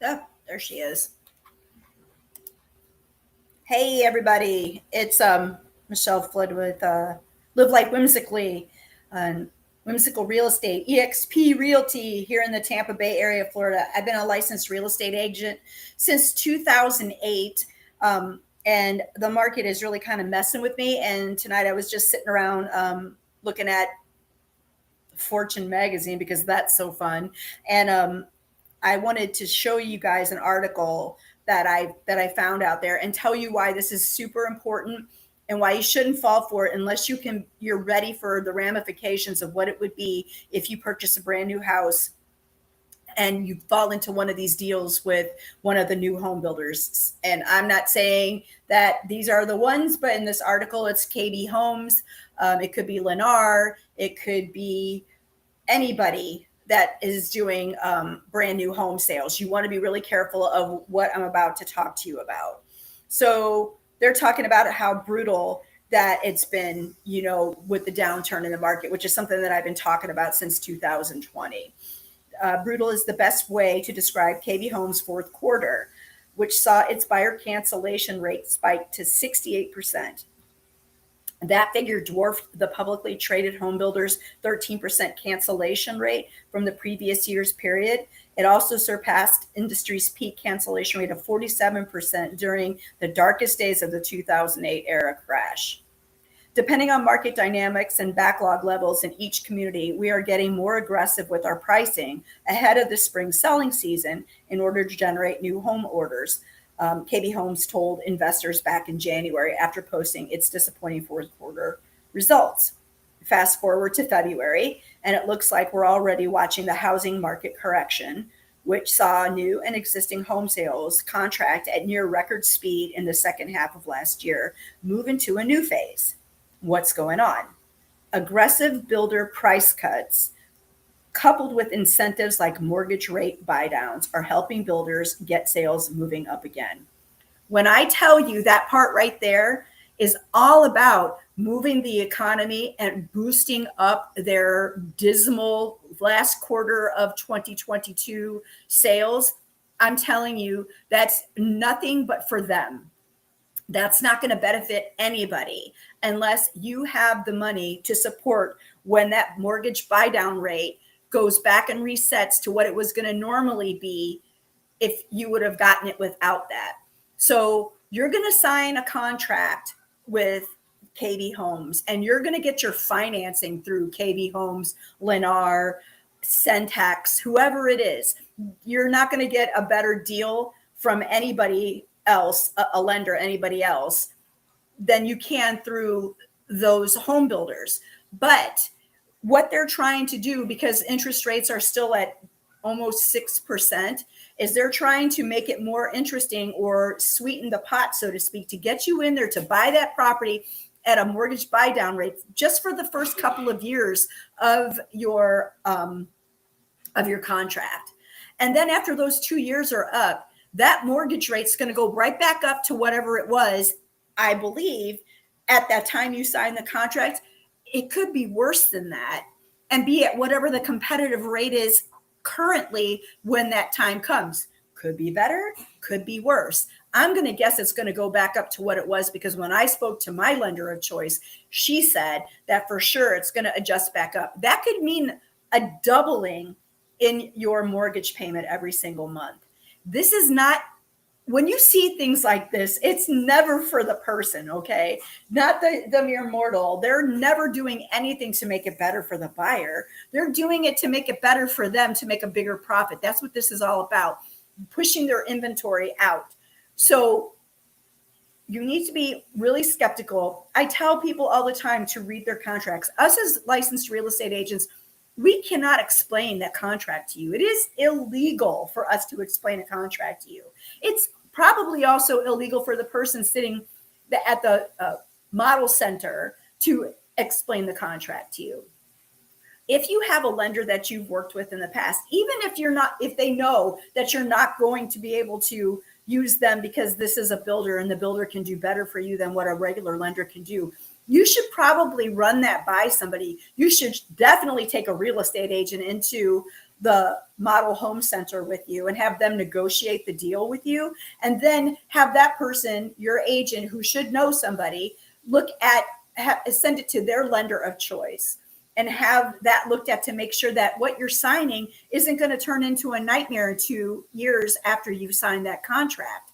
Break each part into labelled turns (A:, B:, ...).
A: Oh, there she is. Hey everybody, it's Michelle Flood with Live Life Whimsically, Whimsical Real Estate, EXP Realty here in the Tampa Bay area, Florida. I've been a licensed real estate agent since 2008, and the market is really kind of messing with me. And tonight I was just sitting around looking at Fortune magazine because that's so fun, and I wanted to show you guys an article that I found out there and tell you why this is super important and why you shouldn't fall for it unless you're ready for the ramifications of what it would be if you purchase a brand new house and you fall into one of these deals with one of the new home builders. And I'm not saying that these are the ones, but in this article, it's KB Homes. It could be Lennar. It could be anybody that is doing brand new home sales. You want to be really careful of what I'm about to talk to you about. So they're talking about how brutal that it's been, with the downturn in the market, which is something that I've been talking about since 2020. Brutal is the best way to describe KB Home's fourth quarter, which saw its buyer cancellation rate spike to 68%. That figure dwarfed the publicly traded home builders' 13% cancellation rate from the previous year's period. It also surpassed industry's peak cancellation rate of 47% during the darkest days of the 2008 era crash. Depending on market dynamics and backlog levels in each community, we are getting more aggressive with our pricing ahead of the spring selling season in order to generate new home orders. KB Homes told investors back in January after posting its disappointing fourth quarter results. Fast forward to February, and it looks like we're already watching the housing market correction, which saw new and existing home sales contract at near record speed in the second half of last year, move into a new phase. What's going on? Aggressive builder price cuts coupled with incentives like mortgage rate buydowns are helping builders get sales moving up again. When I tell you that part right there is all about moving the economy and boosting up their dismal last quarter of 2022 sales, I'm telling you that's nothing but for them. That's not going to benefit anybody unless you have the money to support when that mortgage buy down rate goes back and resets to what it was going to normally be if you would have gotten it without that. So you're going to sign a contract with KB Homes and you're going to get your financing through KB Homes, Lennar, Centex, whoever it is. You're not going to get a better deal from anybody else, a lender, anybody else, than you can through those home builders. But what they're trying to do, because interest rates are still at almost 6%, is they're trying to make it more interesting or sweeten the pot, so to speak, to get you in there to buy that property at a mortgage buy down rate just for the first couple of years of your contract. And then after those 2 years are up, that mortgage rate's going to go right back up to whatever it was, I believe, at that time you signed the contract. It could be worse than that and be at whatever the competitive rate is currently when that time comes. Could be better, could be worse. I'm going to guess it's going to go back up to what it was because when I spoke to my lender of choice, she said that for sure it's going to adjust back up. That could mean a doubling in your mortgage payment every single month. This is not, when you see things like this, it's never for the person, okay? Not the mere mortal. They're never doing anything to make it better for the buyer. They're doing it to make it better for them to make a bigger profit. That's what this is all about, pushing their inventory out. So you need to be really skeptical. I tell people all the time to read their contracts. Us as licensed real estate agents, we cannot explain that contract to you. It is illegal for us to explain a contract to you. It's probably also illegal for the person sitting at the model center to explain the contract to you. If you have a lender that you've worked with in the past, even if they know that you're not going to be able to use them because this is a builder and the builder can do better for you than what a regular lender can do, you should probably run that by somebody. You should definitely take a real estate agent into the model home center with you and have them negotiate the deal with you. And then have that person, your agent who should know somebody, look at, send it to their lender of choice and have that looked at to make sure that what you're signing isn't going to turn into a nightmare in 2 years after you've signed that contract.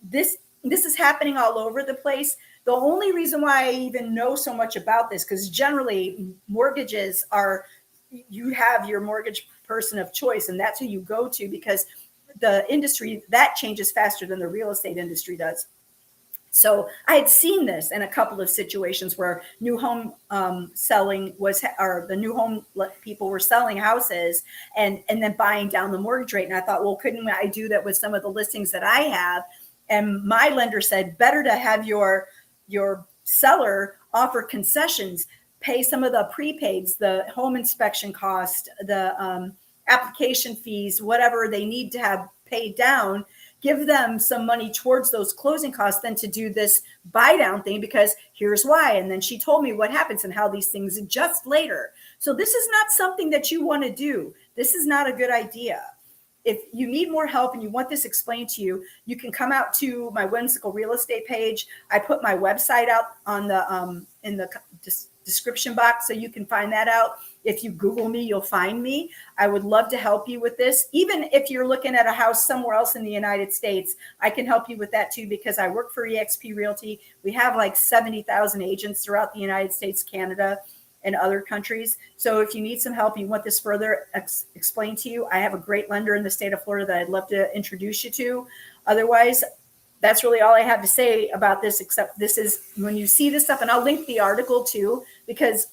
A: This is happening all over the place. The only reason why I even know so much about this, because generally mortgages are, you have your mortgage person of choice, and that's who you go to, because the industry that changes faster than the real estate industry does. So I had seen this in a couple of situations where new home selling was, or the new home people were selling houses and then buying down the mortgage rate. And I thought, well, couldn't I do that with some of the listings that I have? And my lender said, better to have your seller offer concessions, pay some of the prepaids, the home inspection cost, the application fees, whatever they need to have paid down, give them some money towards those closing costs than to do this buy down thing, because here's why. And then she told me what happens and how these things adjust later. So this is not something that you want to do. This is not a good idea. If you need more help and you want this explained to you, you can come out to my Whimsical Real Estate page. I put my website out on the in the description box, so you can find that out. If you Google me, you'll find me. I would love to help you with this. Even if you're looking at a house somewhere else in the United States, I can help you with that too, because I work for eXp Realty. We have like 70,000 agents throughout the United States, Canada, and other countries. So if you need some help, you want this further explained to you, I have a great lender in the state of Florida that I'd love to introduce you to. Otherwise, that's really all I have to say about this, except this is, when you see this stuff, and I'll link the article too, because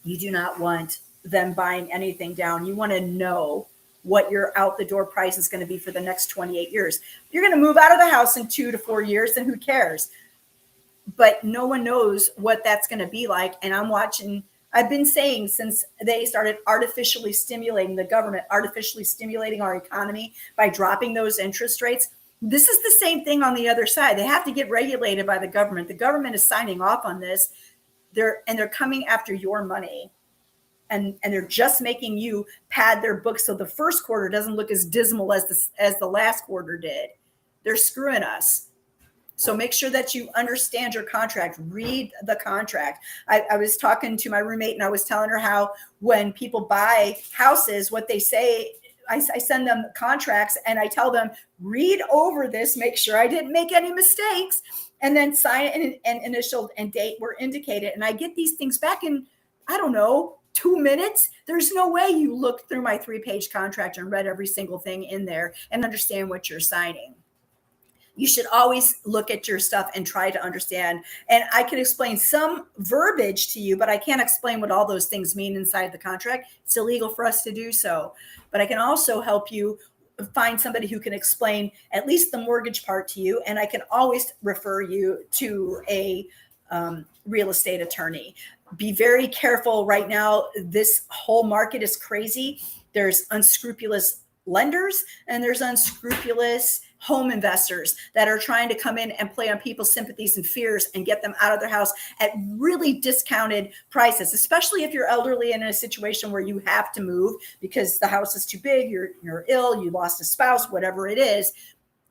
A: you do not want them buying anything down. You want to know what your out the door price is going to be for the next 28 years. If you're going to move out of the house in 2 to 4 years, then who cares? But no one knows what that's going to be like. And I've been saying since they started artificially stimulating, the government artificially stimulating our economy by dropping those interest rates. This is the same thing on the other side. They have to get regulated by the government. The government is signing off on this. They're coming after your money. And they're just making you pad their books so the first quarter doesn't look as dismal as the last quarter did. They're screwing us. So make sure that you understand your contract. Read the contract. I was talking to my roommate and I was telling her how when people buy houses, what they say, I send them contracts and I tell them, read over this, make sure I didn't make any mistakes, and then sign it, and initial and date were indicated. And I get these things back in, I don't know, 2 minutes. There's no way you looked through my 3-page contract and read every single thing in there and understand what you're signing. You should always look at your stuff and try to understand. And I can explain some verbiage to you, but I can't explain what all those things mean inside the contract. It's illegal for us to do so. But I can also help you find somebody who can explain at least the mortgage part to you. And I can always refer you to a real estate attorney. Be very careful right now. This whole market is crazy. There's unscrupulous lenders and there's unscrupulous home investors that are trying to come in and play on people's sympathies and fears and get them out of their house at really discounted prices, especially if you're elderly and in a situation where you have to move because the house is too big, you're ill, you lost a spouse, whatever it is.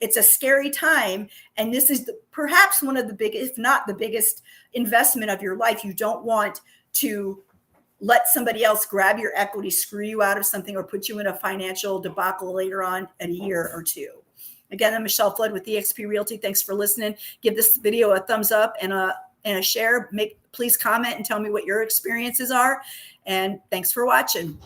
A: It's a scary time. And this is perhaps one of the biggest, if not the biggest investment of your life. You don't want to let somebody else grab your equity, screw you out of something, or put you in a financial debacle later on in a year or two. Again, I'm Michelle Flood with eXp Realty. Thanks for listening. Give this video a thumbs up and a share. Please comment and tell me what your experiences are. And thanks for watching.